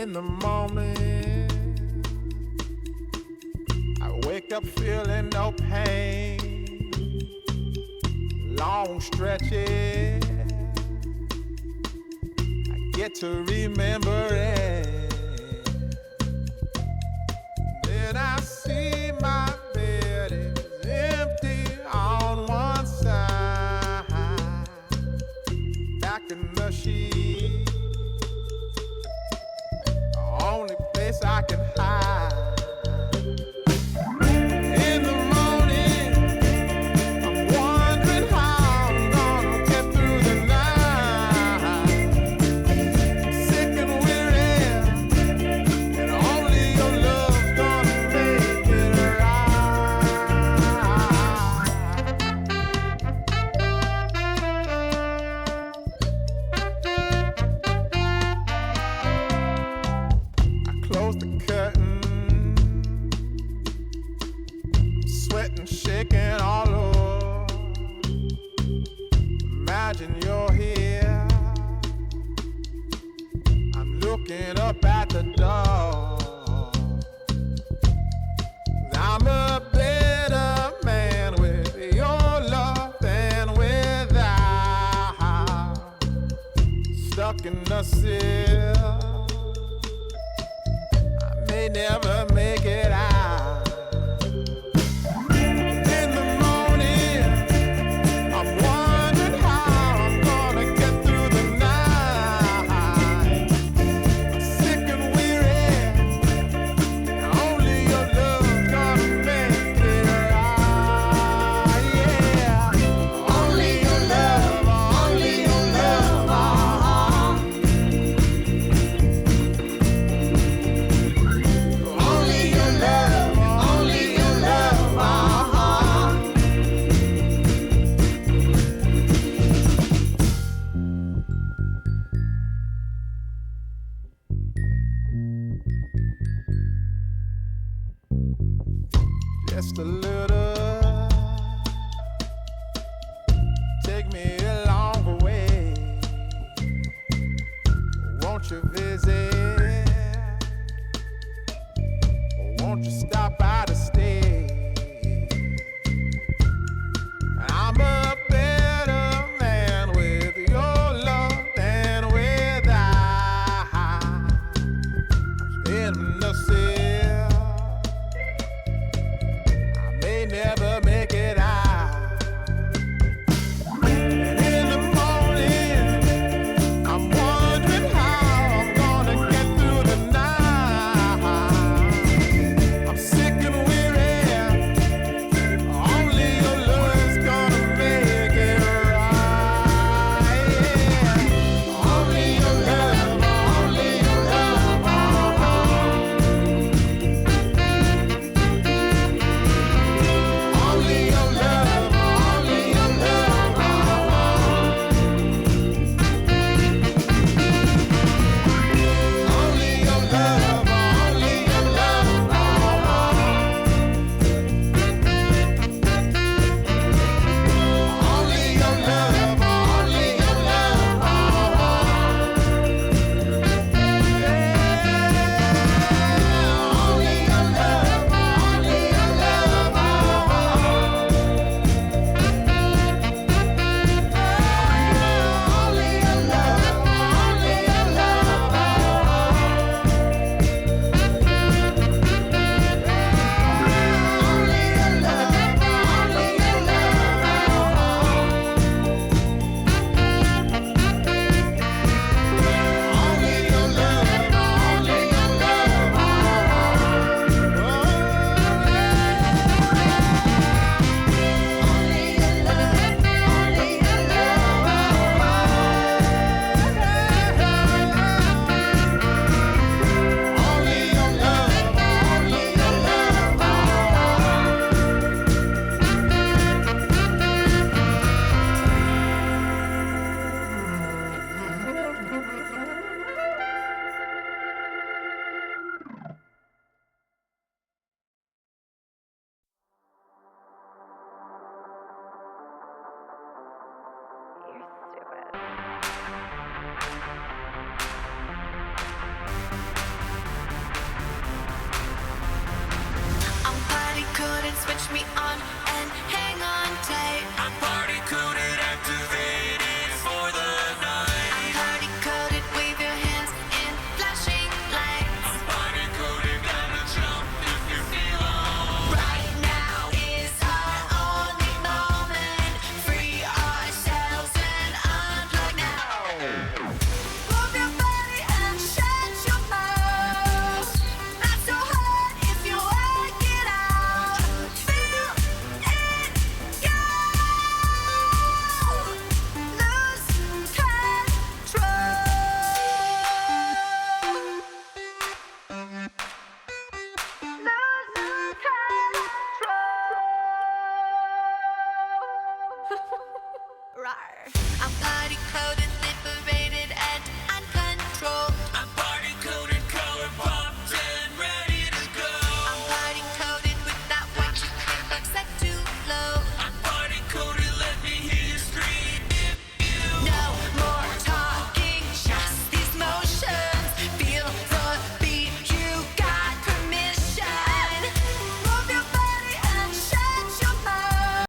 In the morning, I wake up feeling no pain. Long stretches, I get to remember it. Then I see my bed is empty on one side. Back in the sheet, the only place I can hide. Just a little, take me along the way. Won't you visit? Won't you stop by to stay? I'm a better man with your love than without. In the sea, never make it out. And in the morning, I'm wondering how I'm gonna get through the night. I'm sick and weary. switch me on and hey.